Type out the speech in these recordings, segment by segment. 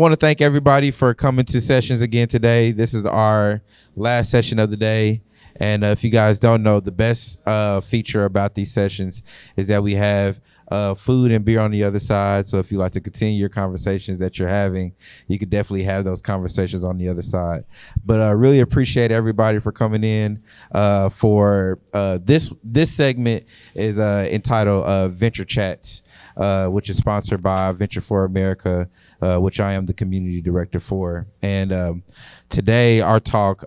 want to thank everybody for coming to sessions again today. This is our last session of the day. And if you guys don't know, the best feature about these sessions is that we have food and beer on the other side. So if you like to continue your conversations that you're having, you could definitely have those conversations on the other side. But I really appreciate everybody for coming in. For this segment is entitled Venture Chats, which is sponsored by Venture for America, which I am the community director for. And today our talk,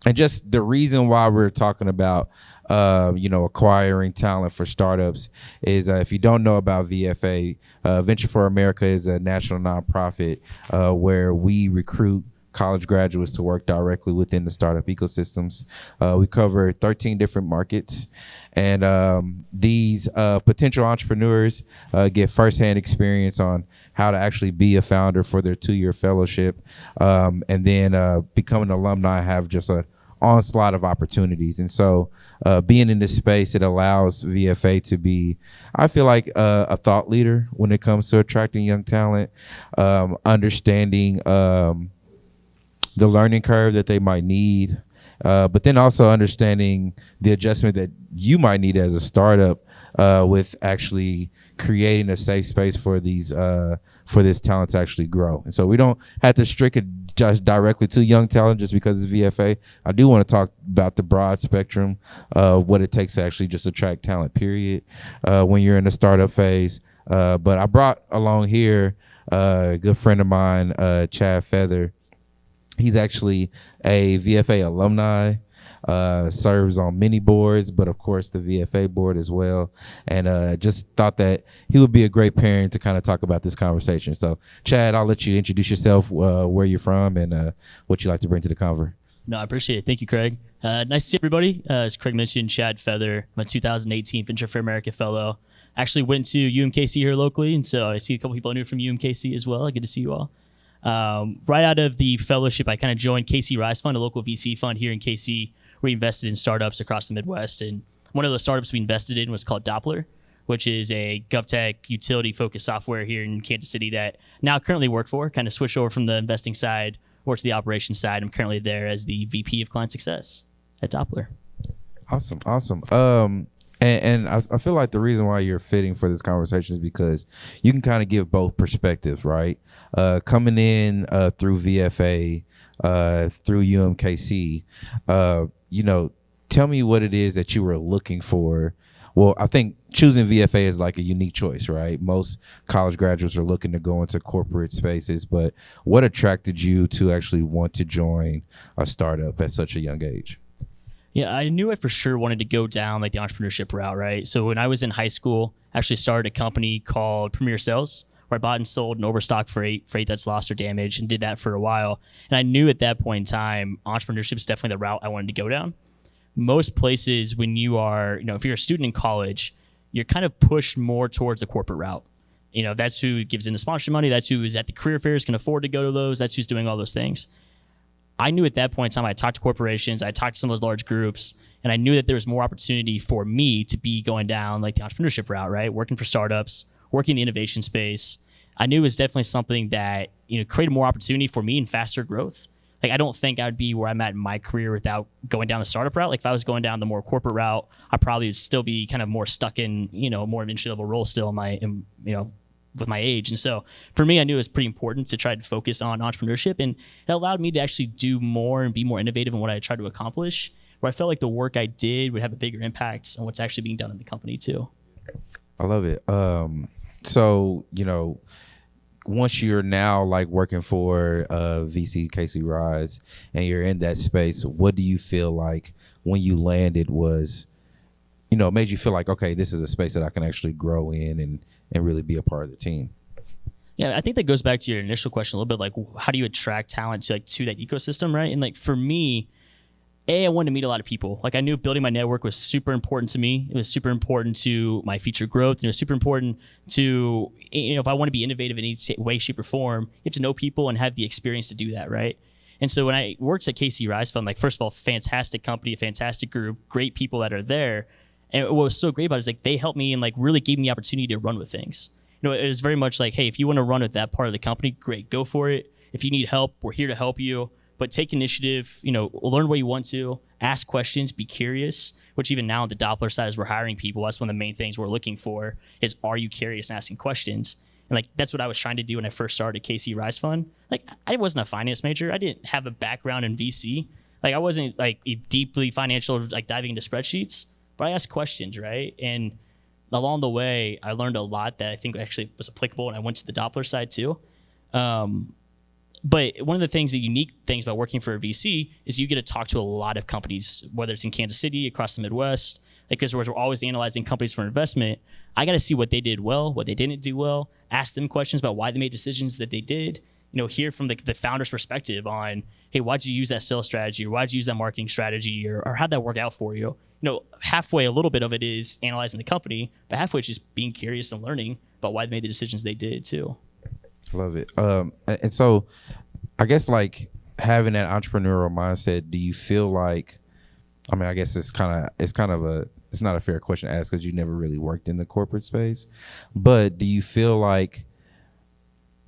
and just the reason why we're talking about acquiring talent for startups is if you don't know about VFA, Venture for America is a national nonprofit where we recruit college graduates to work directly within the startup ecosystems. We cover 13 different markets, and these potential entrepreneurs get firsthand experience on how to actually be a founder for their 2-year fellowship, and then becoming an alumni have just a onslaught of opportunities. And so being in this space, it allows VFA to be, I feel like, a thought leader when it comes to attracting young talent, understanding the learning curve that they might need, but then also understanding the adjustment that you might need as a startup with actually creating a safe space for these for this talent to actually grow. And so we don't have to strict it just directly to young talent just because it's VFA. I do want to talk about the broad spectrum of what it takes to actually just attract talent, period, when you're in the startup phase. But I brought along here a good friend of mine, Chad Feather. He's actually a VFA alumni, serves on many boards, but of course the VFA board as well. And just thought that he would be a great parent to kind of talk about this conversation. So Chad, I'll let you introduce yourself, where you're from, and what you like to bring to the conver. No, I appreciate it. Thank you, Craig. Nice to see everybody. As Craig mentioned, Chad Feather, I'm a 2018 Venture for America fellow. Actually went to UMKC here locally, and so I see a couple people I knew from UMKC as well. Good to see you all. Right out of the fellowship, I kind of joined KC Rise Fund, a local VC fund here in KC. We invested in startups across the Midwest, and one of the startups we invested in was called Doppler, which is a GovTech utility-focused software here in Kansas City that now currently work for, kind of switched over from the investing side or to the operations side. I'm currently there as the VP of Client Success at Doppler. Awesome. And I feel like the reason why you're fitting for this conversation is because you can kind of give both perspectives, right? Coming in through VFA, through UMKC, tell me what it is that you were looking for. Well, I think choosing VFA is like a unique choice, right? Most college graduates are looking to go into corporate spaces, but what attracted you to actually want to join a startup at such a young age? Yeah, I knew I for sure wanted to go down like the entrepreneurship route, right? So when I was in high school, I actually started a company called Premier Sales, where I bought and sold an overstock freight that's lost or damaged, and did that for a while. And I knew at that point in time, entrepreneurship is definitely the route I wanted to go down. Most places, when you are, if you're a student in college, you're kind of pushed more towards the corporate route. That's who gives in the sponsorship money. That's who is at the career fairs, can afford to go to those. That's who's doing all those things. I knew at that point in time, I talked to corporations, I talked to some of those large groups, and I knew that there was more opportunity for me to be going down like the entrepreneurship route, right? Working for startups, working in the innovation space. I knew it was definitely something that, created more opportunity for me and faster growth. Like, I don't think I would be where I'm at in my career without going down the startup route. Like, if I was going down the more corporate route, I probably would still be kind of more stuck in, more of an entry-level role still with my age. And so for me, I knew it was pretty important to try to focus on entrepreneurship, and it allowed me to actually do more and be more innovative in what I tried to accomplish, where I felt like the work I did would have a bigger impact on what's actually being done in the company too. I love it. So, once you're now like working for VC KC Rise and you're in that space, what do you feel like when you landed was, made you feel like, okay, this is a space that I can actually grow in and really be a part of the team? Yeah, I think that goes back to your initial question a little bit, like how do you attract talent to that ecosystem, right? And like for me, I wanted to meet a lot of people. Like I knew building my network was super important to me. It was super important to my future growth. And it was super important to, if I want to be innovative in any way, shape, or form, you have to know people and have the experience to do that, right? And so when I worked at KC Rise Fund, like first of all, fantastic company, a fantastic group, great people that are there. And what was so great about it is like they helped me and like really gave me the opportunity to run with things. It was very much like, hey, if you want to run with that part of the company, great, go for it. If you need help, we're here to help you. But take initiative, learn what you want to, ask questions, be curious, which even now on the Doppler side, as we're hiring people, that's one of the main things we're looking for is, are you curious and asking questions? And like, that's what I was trying to do when I first started KC Rise Fund. Like, I wasn't a finance major. I didn't have a background in VC. Like, I wasn't like deeply financial, like diving into spreadsheets, but I asked questions, right? And along the way, I learned a lot that I think actually was applicable, and I went to the Doppler side too. But one of the things, the unique things about working for a VC is you get to talk to a lot of companies, whether it's in Kansas City, across the Midwest, because we're always analyzing companies for investment. I got to see what they did well, what they didn't do well, ask them questions about why they made decisions that they did, hear from the founder's perspective on, hey, why'd you use that sales strategy, or why'd you use that marketing strategy, or how'd that work out for you? Halfway, a little bit of it is analyzing the company, but halfway is just being curious and learning about why they made the decisions they did too. Love it. And so I guess like having that entrepreneurial mindset, do you feel like, I guess it's not a fair question to ask because you never really worked in the corporate space, but do you feel like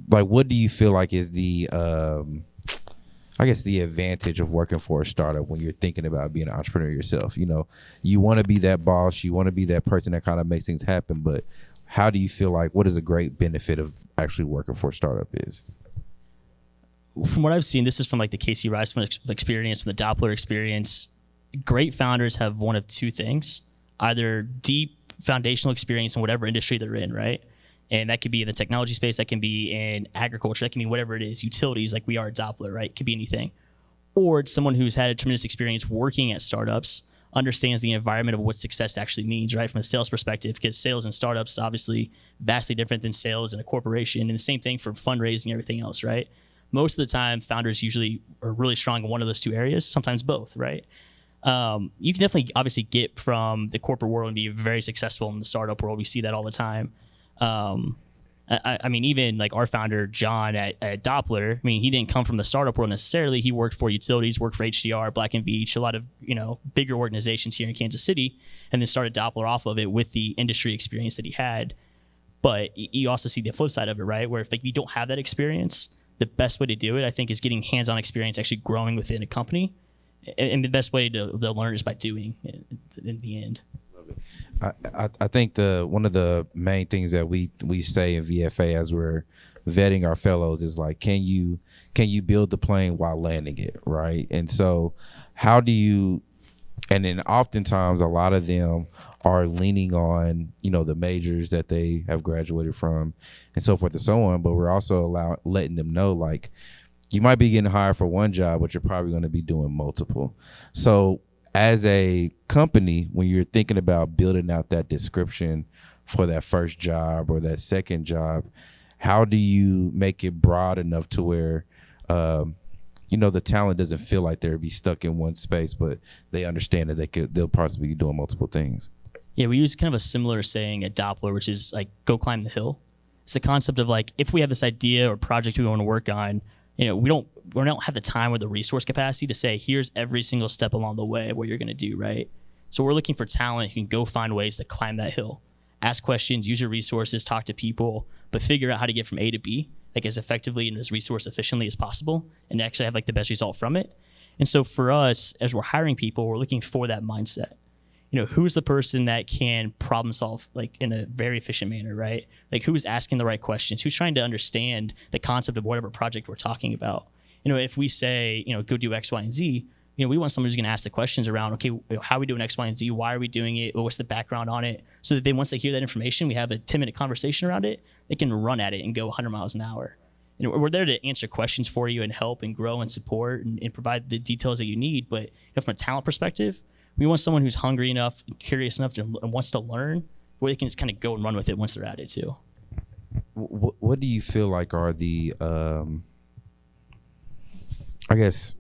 what do you feel like is the, I guess the advantage of working for a startup when you're thinking about being an entrepreneur yourself? You want to be that boss, you want to be that person that kind of makes things happen, but how do you feel like, what is a great benefit of actually working for a startup is? From what I've seen, this is from like the KC Rise Fund experience, from the Doppler experience, great founders have one of two things: either deep foundational experience in whatever industry they're in, right? And that could be in the technology space, that can be in agriculture, that can be whatever it is, utilities, like we are at Doppler, right? It could be anything. Or it's someone who's had a tremendous experience working at startups, understands the environment of what success actually means, right? From a sales perspective, because sales in startups obviously vastly different than sales in a corporation, and the same thing for fundraising and everything else, right? Most of the time, founders usually are really strong in one of those two areas, sometimes both, right? You can definitely obviously get from the corporate world and be very successful in the startup world. We see that all the time. Even like our founder, John at Doppler, he didn't come from the startup world necessarily. He worked for utilities, worked for HDR, Black & Veatch, a lot of, bigger organizations here in Kansas City, and then started Doppler off of it with the industry experience that he had. But you also see the flip side of it, right? Where if you don't have that experience, the best way to do it, I think, is getting hands-on experience, actually growing within a company. And the best way to learn is by doing in the end. I think one of the main things that we say in VFA as we're vetting our fellows is like, can you build the plane while landing it, right? And so how do you, and then oftentimes a lot of them are leaning on, the majors that they have graduated from and so forth and so on, but we're also letting them know, like, you might be getting hired for one job, but you're probably going to be doing multiple. So as a company, when you're thinking about building out that description for that first job or that second job, how do you make it broad enough to where, the talent doesn't feel like they'll be stuck in one space, but they understand that they'll possibly be doing multiple things? Yeah, we use kind of a similar saying at Doppler, which is like, go climb the hill. It's the concept of like, if we have this idea or project we want to work on, we don't have the time or the resource capacity to say, here's every single step along the way what you're going to do, right? So we're looking for talent who can go find ways to climb that hill, ask questions, use your resources, talk to people, but figure out how to get from A to B, like as effectively and as resource efficiently as possible, and actually have like the best result from it. And so for us, as we're hiring people, we're looking for that mindset. Who's the person that can problem solve like in a very efficient manner, right? Like who's asking the right questions, who's trying to understand the concept of whatever project we're talking about. If we say, go do X, Y, and Z, we want someone who's going to ask the questions around, okay, how are we doing X, Y, and Z? Why are we doing it? What's the background on it? So that once they hear that information, we have a 10-minute conversation around it, they can run at it and go 100 miles an hour. We're there to answer questions for you and help and grow and support and provide the details that you need. But from a talent perspective, we want someone who's hungry enough, and curious enough, and wants to learn, where they can just kind of go and run with it once they're at it too. What do you feel like are the, I guess,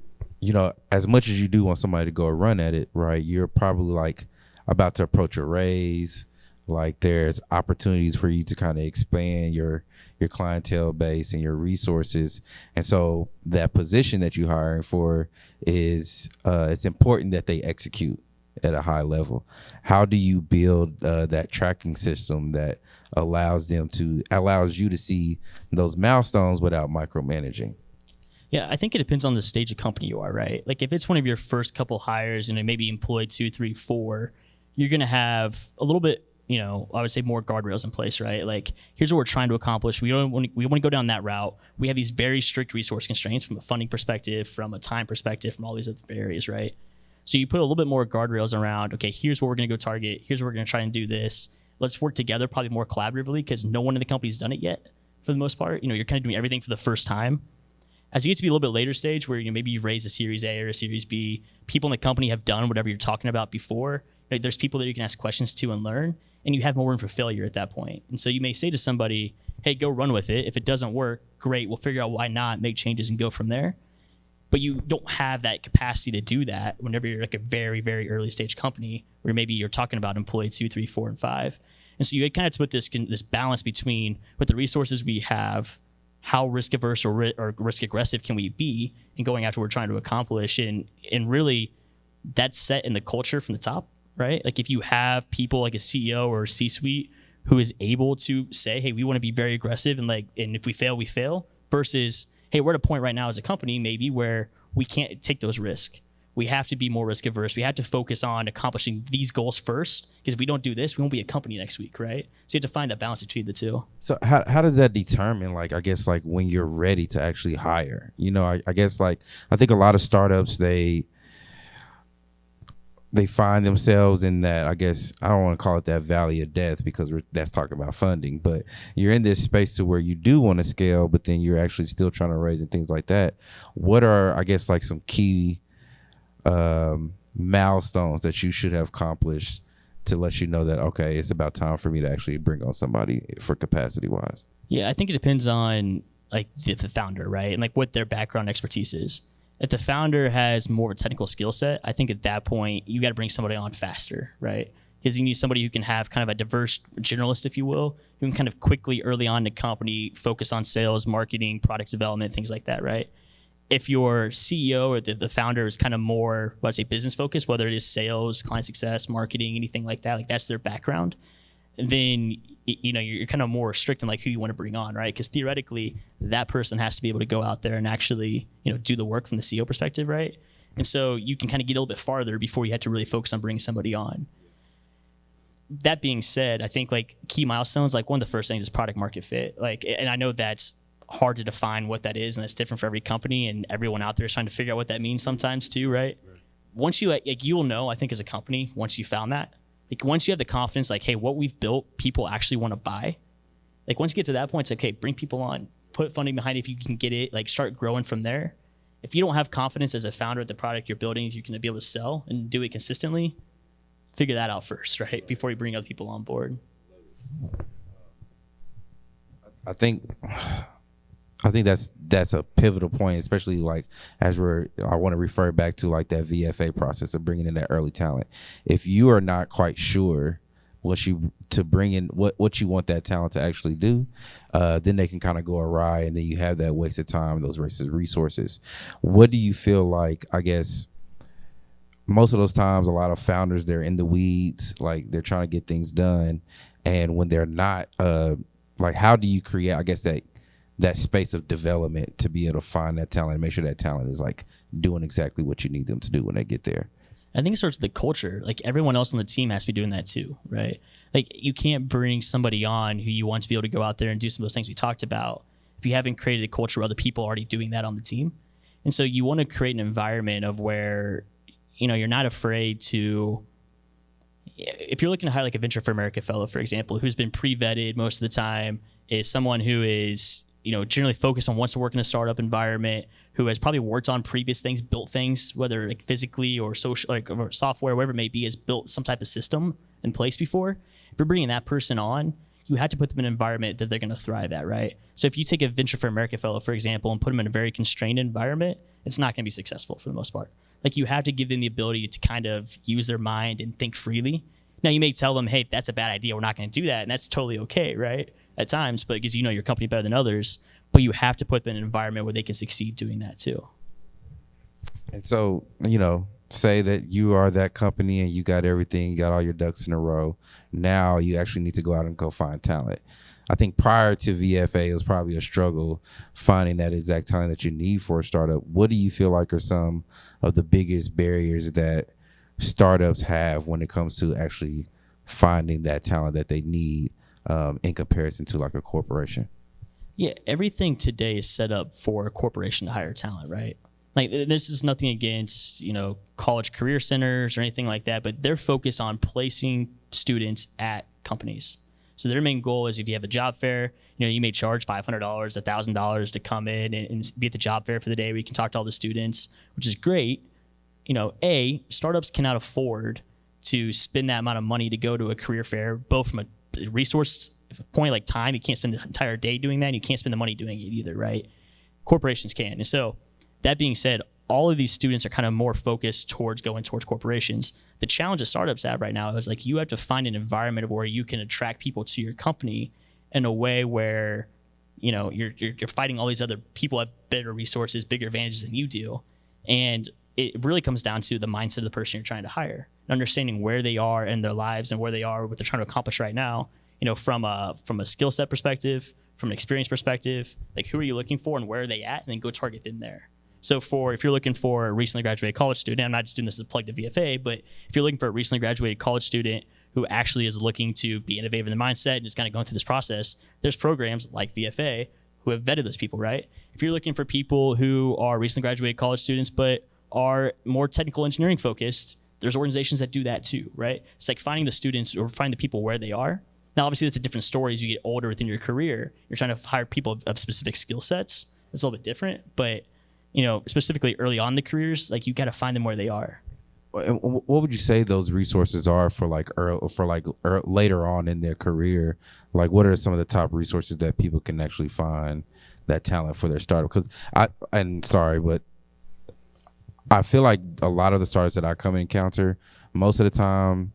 as much as you do want somebody to go and run at it, right? You're probably like about to approach a raise. Like there's opportunities for you to kind of expand your clientele base and your resources. And so that position that you're hiring for is, it's important that they execute. at a high level. How do you build that tracking system that allows you to see those milestones without micromanaging? Yeah, I think it depends on the stage of company you are, right? Like if it's one of your first couple hires and it maybe employed 2, 3, 4, you're going to have a little bit, I would say more guardrails in place, right? Like here's what we're trying to accomplish. We want to go down that route. We have these very strict resource constraints from a funding perspective, from a time perspective, from all these other areas, right? So you put a little bit more guardrails around, okay, here's what we're going to go target. Here's what we're going to try and do this. Let's work together probably more collaboratively because no one in the company's done it yet for the most part. You're kind of doing everything for the first time. As you get to be a little bit later stage where maybe you've raised a Series A or a Series B, people in the company have done whatever you're talking about before. There's people that you can ask questions to and learn, and you have more room for failure at that point. And so you may say to somebody, hey, go run with it. If it doesn't work, great. We'll figure out why not, make changes, and go from there. But you don't have that capacity to do that whenever you're like a very, very early stage company where maybe you're talking about employee 2, 3, 4, and 5. And so you kind of have to put this balance between what the resources we have, how risk averse or risk aggressive can we be in going after what we're trying to accomplish. And really that's set in the culture from the top, right? Like if you have people like a CEO or a C-suite who is able to say, hey, we want to be very aggressive and if we fail, we fail, versus, hey, we're at a point right now as a company maybe where we can't take those risks. We have to be more risk averse. We have to focus on accomplishing these goals first, because if we don't do this, we won't be a company next week, right? So you have to find that balance between the two. So how does that determine, when you're ready to actually hire? I guess I think a lot of startups, they find themselves in that, I guess, I don't want to call it that valley of death because that's talking about funding, but you're in this space to where you do want to scale, but then you're actually still trying to raise and things like that. What are, I guess, some key milestones that you should have accomplished to let you know that, okay, it's about time for me to actually bring on somebody for capacity wise? Yeah, I think it depends on the founder, right? And what their background expertise is. If the founder has more of a technical skill set, I think at that point you got to bring somebody on faster, right? Because you need somebody who can have kind of a diverse generalist, if you will, who can kind of quickly early on in the company focus on sales, marketing, product development, things like that, right? If your CEO or the founder is kind of more, business focused, whether it is sales, client success, marketing, anything like that, that's their background, then you're kind of more strict in who you want to bring on, right? Because theoretically, that person has to be able to go out there and actually do the work from the CEO perspective, right? And so you can kind of get a little bit farther before you have to really focus on bringing somebody on. That being said, I think key milestones, one of the first things is product market fit. And I know that's hard to define what that is, and that's different for every company, and everyone out there is trying to figure out what that means sometimes too, right? Once you you will know, I think, as a company, once you found that, once you have the confidence, hey, what we've built, people actually want to buy. Once you get to that point, it's okay, bring people on, put funding behind it if you can get it, start growing from there. If you don't have confidence as a founder at the product you're building, you can be able to sell and do it consistently, figure that out first, right? Before you bring other people on board. I think that's a pivotal point, especially I want to refer back to that VFA process of bringing in that early talent. If you are not quite sure what you want that talent to actually do, then they can kind of go awry, and then you have that wasted time, those wasted resources. What do you feel I guess most of those times, a lot of founders, they're in the weeds, they're trying to get things done, and when they're not, how do you create, I guess, that space of development to be able to find that talent and make sure that talent is doing exactly what you need them to do when they get there? I think it starts with the culture. Everyone else on the team has to be doing that too, right? You can't bring somebody on who you want to be able to go out there and do some of those things we talked about if you haven't created a culture where other people are already doing that on the team. And so you want to create an environment of where, you're not afraid to, if you're looking to hire a Venture for America fellow, for example, who's been pre-vetted most of the time, is someone who is generally focused on wants to work in a startup environment, who has probably worked on previous things, built things, whether physically or social, or software, whatever it may be, has built some type of system in place before. If you're bringing that person on, you have to put them in an environment that they're going to thrive at, right? So if you take a Venture for America fellow, for example, and put them in a very constrained environment, it's not going to be successful for the most part. You have to give them the ability to kind of use their mind and think freely. Now, you may tell them, hey, that's a bad idea, we're not going to do that, and that's totally okay, right? At times, but because your company better than others, but you have to put them in an environment where they can succeed doing that too. And so, say that you are that company and you got everything, you got all your ducks in a row. Now you actually need to go out and go find talent. I think prior to VFA, it was probably a struggle finding that exact talent that you need for a startup. What do you feel like are some of the biggest barriers that startups have when it comes to actually finding that talent that they need in comparison to like a corporation? Yeah, everything today is set up for a corporation to hire talent, right? Like, this is nothing against, college career centers or anything like that, but they're focused on placing students at companies. So their main goal is, if you have a job fair, you may charge $500, $1,000 to come in and be at the job fair for the day where you can talk to all the students, which is great. Startups cannot afford to spend that amount of money to go to a career fair, both from a resource point like time. You can't spend the entire day doing that, and you can't spend the money doing it either, right? Corporations can. And so that being said, all of these students are kind of more focused towards going towards corporations. The challenge that startups have right now is, like, you have to find an environment where you can attract people to your company in a way where, you're fighting all these other people have better resources, bigger advantages than you do. And it really comes down to the mindset of the person you're trying to hire, understanding where they are in their lives and where they are, what they're trying to accomplish right now, from a skill set perspective, from an experience perspective, like, who are you looking for and where are they at, and then go target them there. So if you're looking for a recently graduated college student, I'm not just doing this as a plug to VFA, but if you're looking for a recently graduated college student who actually is looking to be innovative in the mindset and is kind of going through this process, there's programs like VFA who have vetted those people, right? If you're looking for people who are recently graduated college students but are more technical engineering focused, there's organizations that do that too, right? It's like finding the students or finding the people where they are. Now, obviously, that's a different story as you get older within your career. You're trying to hire people of specific skill sets. It's a little bit different, but specifically early on in the careers, like, you got to find them where they are. What would you say those resources are for later on in their career? Like, what are some of the top resources that people can actually find that talent for their startup? Because but I feel like a lot of the startups that I come and encounter, most of the time,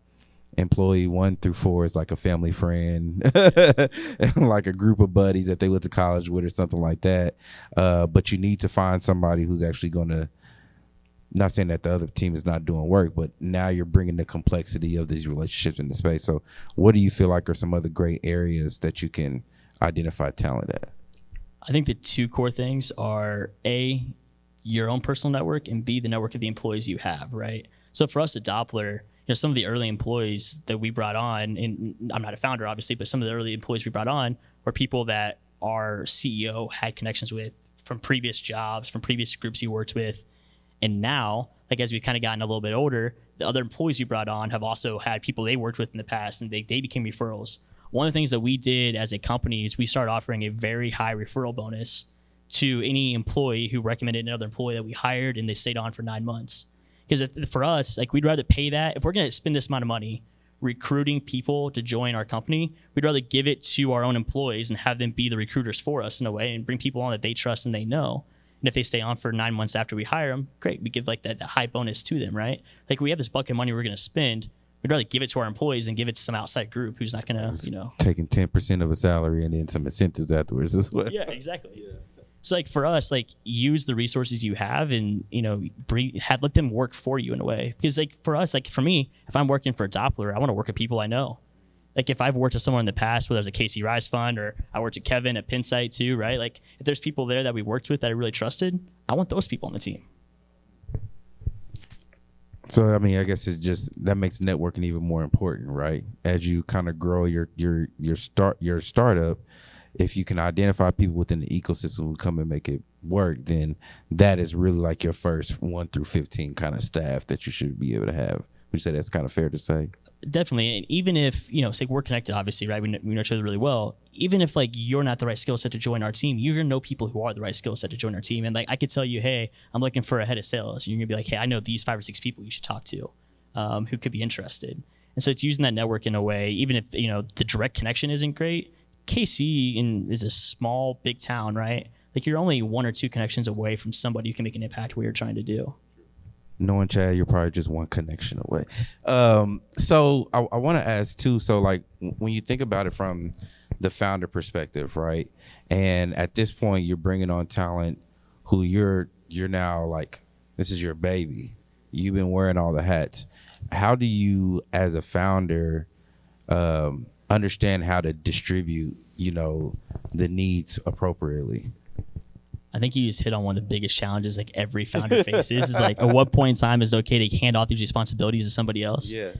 employee 1 through 4 is like a family friend, like a group of buddies that they went to college with or something like that. But you need to find somebody who's actually going to, not saying that the other team is not doing work, but now you're bringing the complexity of these relationships into space. So what do you feel like are some other great areas that you can identify talent at? I think the two core things are A, your own personal network, and B, the network of the employees you have, right? So for us at Doppler, some of the early employees that we brought on, and I'm not a founder, obviously, but some of the early employees we brought on were people that our CEO had connections with from previous jobs, from previous groups he worked with. And now, like, as we've kind of gotten a little bit older, the other employees we brought on have also had people they worked with in the past, and they became referrals. One of the things that we did as a company is we started offering a very high referral bonus to any employee who recommended another employee that we hired and they stayed on for 9 months. Because for us, like, we'd rather pay that. If we're going to spend this amount of money recruiting people to join our company, we'd rather give it to our own employees and have them be the recruiters for us in a way and bring people on that they trust and they know. And if they stay on for 9 months after we hire them, great. We give like that high bonus to them, right? Like, we have this bucket of money we're going to spend. We'd rather give it to our employees than give it to some outside group who's not going to, taking 10% of a salary and then some incentives afterwards as well. Yeah, exactly. Yeah. So, like, for us, like, use the resources you have and, let them work for you in a way. Because, like, for us, like, for me, if I'm working for Doppler, I want to work with people I know. Like, if I've worked with someone in the past, whether it was a KC Rise Fund or I worked with Kevin at Pinsight too, right? Like, if there's people there that we worked with that I really trusted, I want those people on the team. So, I mean, I guess it's just that makes networking even more important, right? As you kind of grow your startup, if you can identify people within the ecosystem who come and make it work, then that is really like your first 1 through 15 kind of staff that you should be able to have. Would you say that's kind of fair to say? Definitely. And even if, say we're connected, obviously, right? We know each other really well. Even if, like, you're not the right skill set to join our team, you're going to know people who are the right skill set to join our team. And, like, I could tell you, hey, I'm looking for a head of sales. And you're going to be like, hey, I know these 5 or 6 people you should talk to who could be interested. And so it's using that network in a way, even if, the direct connection isn't great. KC is a small, big town, right? Like, you're only 1 or 2 connections away from somebody who can make an impact what you're trying to do. Knowing Chad, you're probably just 1 connection away. So I want to ask too. So, like, when you think about it from the founder perspective, right? And at this point, you're bringing on talent who you're now like, this is your baby. you've been wearing all the hats. How do you, as a founder, understand how to distribute, the needs appropriately? I think you just hit on one of the biggest challenges like every founder faces is like, at what point in time is it okay to hand off these responsibilities to somebody else? Yeah.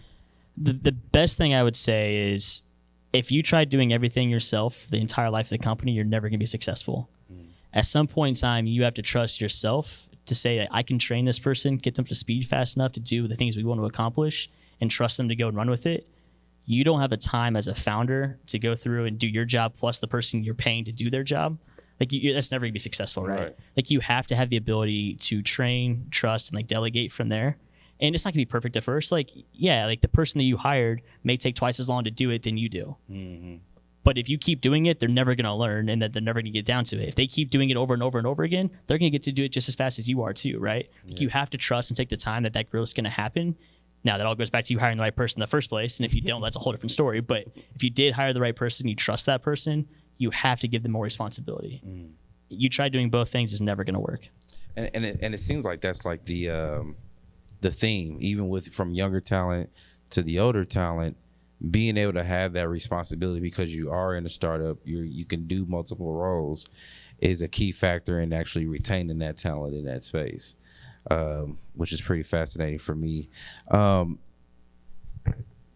The best thing I would say is if you try doing everything yourself the entire life of the company, you're never going to be successful. At some point in time, you have to trust yourself to say that I can train this person, get them to speed fast enough to do the things we want to accomplish, and trust them to go and run with it. You don't have the time as a founder to go through and do your job plus the person you're paying to do their job. Like that's never gonna be successful, right? Like you have to have the ability to train, trust, and like delegate from there. And it's not gonna be perfect at first. Like, yeah, like the person that you hired may take twice as long to do it than you do. Mm-hmm. But if you keep doing it, they're never gonna learn, and that they're never gonna get down to it. If they keep doing it over and over and over again, they're gonna get to do it just as fast as you are too, right? Yeah. Like you have to trust and take the time that growth is gonna happen. Now that all goes back to you hiring the right person in the first place, and if you don't, that's a whole different story. But if you did hire the right person, you trust that person, you have to give them more responsibility. You try doing both things, is never going to work. And it seems like that's like the theme, even from younger talent to the older talent, being able to have that responsibility because you are in a startup, you can do multiple roles, is a key factor in actually retaining that talent in that space, which is pretty fascinating for me.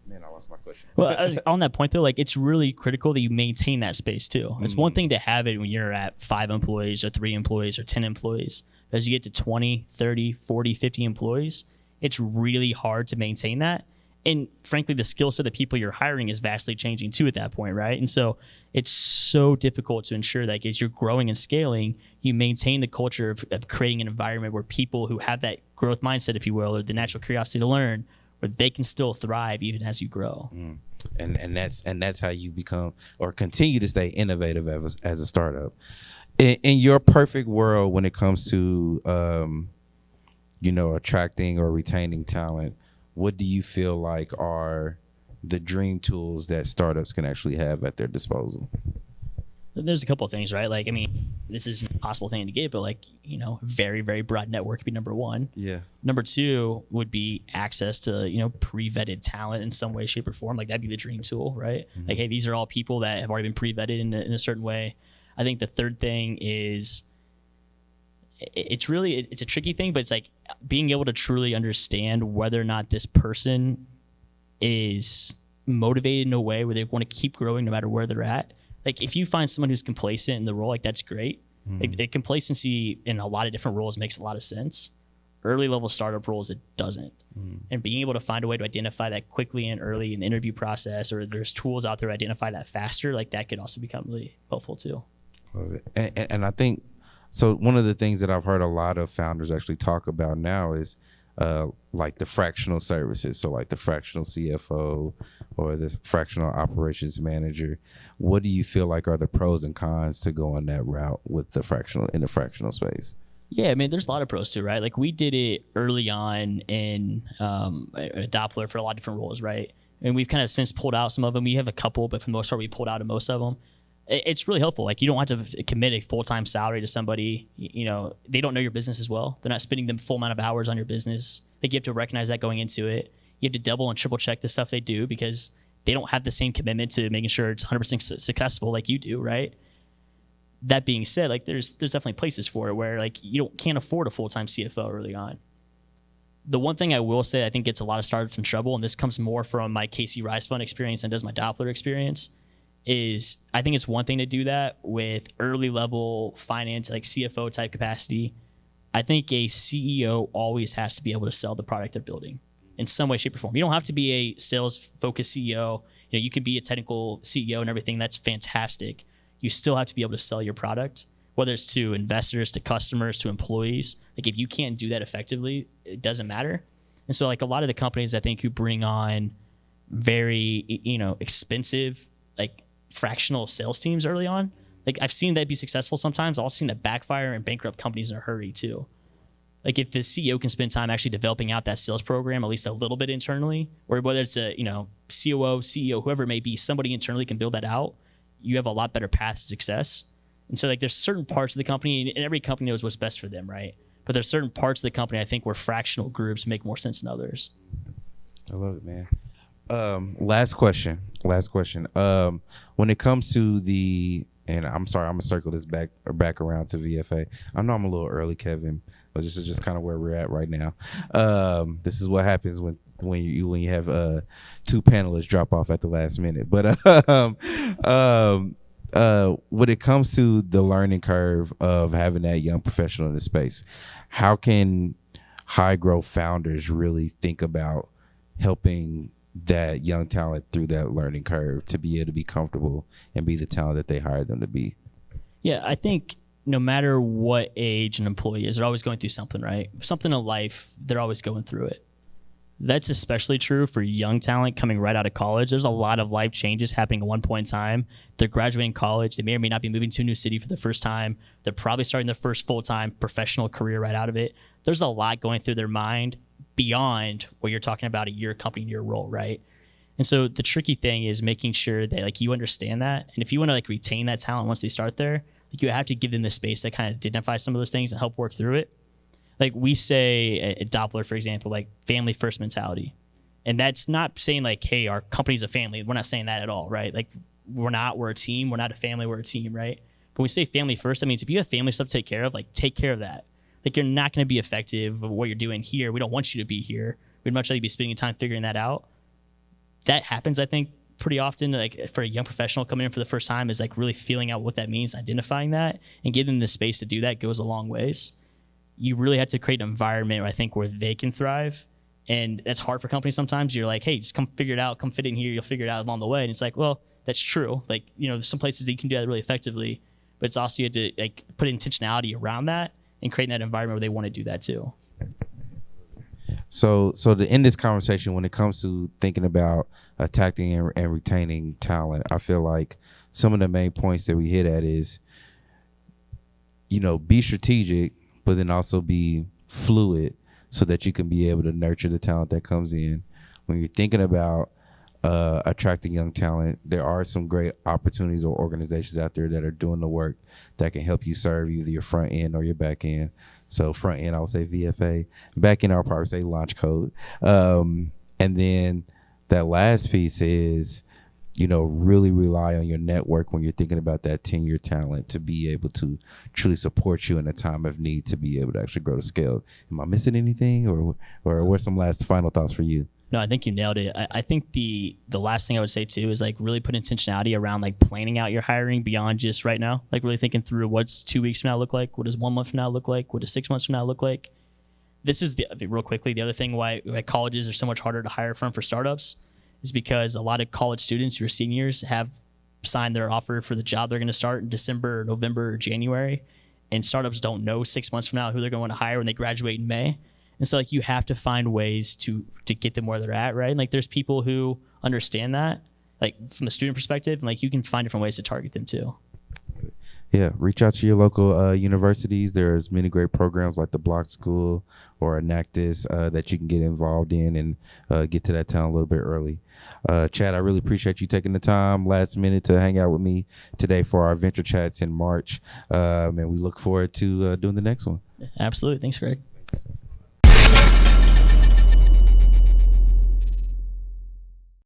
Man, I lost my question. Well, on that point though, like it's really critical that you maintain that space too. It's one thing to have it when you're at 5 employees or 3 employees or 10 employees. But as you get to 20, 30, 40, 50 employees, it's really hard to maintain that. And frankly, the skill set of people you're hiring is vastly changing too at that point, right? And so it's so difficult to ensure that as you're growing and scaling, you maintain the culture of creating an environment where people who have that growth mindset, if you will, or the natural curiosity to learn, where they can still thrive even as you grow. And that's how you become or continue to stay innovative as a startup. In your perfect world, when it comes to attracting or retaining talent, what do you feel like are the dream tools that startups can actually have at their disposal? There's a couple of things, right? Like, I mean, this is an impossible thing to get, but like, very, very broad network would be number one. Yeah. Number two would be access to, pre-vetted talent in some way, shape, or form. Like that'd be the dream tool, right? Mm-hmm. Like, hey, these are all people that have already been pre-vetted in a certain way. I think the third thing is it's a tricky thing, but it's like being able to truly understand whether or not this person is motivated in a way where they want to keep growing no matter where they're at. Like if you find someone who's complacent in the role, like that's great. Like the complacency in a lot of different roles makes a lot of sense. Early level startup roles, it doesn't. And being able to find a way to identify that quickly and early in the interview process, or there's tools out there to identify that faster, like that could also become really helpful too. Love it. And I think, so one of the things that I've heard a lot of founders actually talk about now is like the fractional services. So like the fractional CFO or the fractional operations manager. What do you feel like are the pros and cons to going that route with the fractional space? Yeah, I mean, there's a lot of pros too, right? Like we did it early on in Doppler for a lot of different roles, right? And we've kind of since pulled out some of them. We have a couple, but for the most part, we pulled out of most of them. It's really helpful. Like you don't have to commit a full-time salary to somebody. They don't know your business as well. They're not spending the full amount of hours on your business. Like you have to recognize that going into it. You have to double and triple check the stuff they do because they don't have the same commitment to making sure it's 100% successful like you do, right? That being said, like there's definitely places for it where like you can't afford a full-time CFO early on. The one thing I will say I think gets a lot of startups in trouble, and this comes more from my KC Rise Fund experience than does my Doppler experience, is I think it's one thing to do that with early level finance, like CFO type capacity. I think a CEO always has to be able to sell the product they're building in some way, shape, or form. You don't have to be a sales focused CEO. You can be a technical CEO and everything. That's fantastic. You still have to be able to sell your product, whether it's to investors, to customers, to employees. Like if you can't do that effectively, it doesn't matter. And so like a lot of the companies I think who bring on very, expensive, like fractional sales teams early on, like I've seen that be successful sometimes. I've also seen that backfire and bankrupt companies in a hurry too. Like if the CEO can spend time actually developing out that sales program, at least a little bit internally, or whether it's a, COO, CEO, whoever it may be, somebody internally can build that out, you have a lot better path to success. And so like there's certain parts of the company, and every company knows what's best for them, right? But there's certain parts of the company I think where fractional groups make more sense than others. I love it, man. Last question. When it comes to and I'm sorry, I'm gonna circle this back around to VFA. I know I'm a little early, Kevin, but this is just kind of where we're at right now. This is what happens when you have two panelists drop off at the last minute. But when it comes to the learning curve of having that young professional in the space, how can high growth founders really think about helping that young talent through that learning curve to be able to be comfortable and be the talent that they hired them to be? Yeah, I think no matter what age an employee is, they're always going through something, right? Something in life, they're always going through it. That's especially true for young talent coming right out of college. There's a lot of life changes happening at one point in time. They're graduating college. They may or may not be moving to a new city for the first time. They're probably starting their first full-time professional career right out of it. There's a lot going through their mind beyond what you're talking about, a year company, year role, right? And so the tricky thing is making sure that like you understand that. And if you want to like retain that talent once they start there, like you have to give them the space to kind of identify some of those things and help work through it. Like we say at Doppler, for example, like family first mentality. And that's not saying like, hey, our company's a family. We're not saying that at all, right? Like we're a team. We're not a family, we're a team, right? But when we say family first, that means if you have family stuff to take care of, like take care of that. Like you're not going to be effective of what you're doing here. We don't want you to be here. We'd much rather be spending your time figuring that out. That happens, I think, pretty often. Like for a young professional coming in for the first time is like really feeling out what that means, identifying that, and giving them the space to do that goes a long ways. You really have to create an environment where I think where they can thrive. And that's hard for companies sometimes. You're like, hey, just come figure it out, come fit in here, you'll figure it out along the way. And it's like, well, that's true. Like, you know, there's some places that you can do that really effectively, but it's also you have to like put intentionality around that and create that environment where they want to do that too. So to end this conversation, when it comes to thinking about attracting and retaining talent, I feel like some of the main points that we hit at is, you know, be strategic, but then also be fluid so that you can be able to nurture the talent that comes in. When you're thinking about attracting young talent, there are some great opportunities or organizations out there that are doing the work that can help you serve either your front end or your back end. So front end, I would say VFA. Back end, I'll probably say Launch Code. And then that last piece is, you know, really rely on your network when you're thinking about that 10-year talent to be able to truly support you in a time of need to be able to actually grow to scale. Am I missing anything, or what's some last final thoughts for you? No, I think you nailed it. I think the last thing I would say too is like really put intentionality around like planning out your hiring beyond just right now. Like really thinking through what's 2 weeks from now look like, what does 1 month from now look like, what does 6 months from now look like. This is real quickly, the other thing why colleges are so much harder to hire from for startups is because a lot of college students who are seniors have signed their offer for the job they're going to start in December, or November, or January, and startups don't know 6 months from now who they're going to hire when they graduate in May. And so like you have to find ways to get them where they're at, right? And like there's people who understand that, like from the student perspective, and like you can find different ways to target them too. Yeah, reach out to your local universities. There's many great programs like the Block School or Enactus that you can get involved in and get to that town a little bit early. Chad, I really appreciate you taking the time last minute to hang out with me today for our Venture Chats in March. And we look forward to doing the next one. Absolutely. Thanks, Greg. Thanks.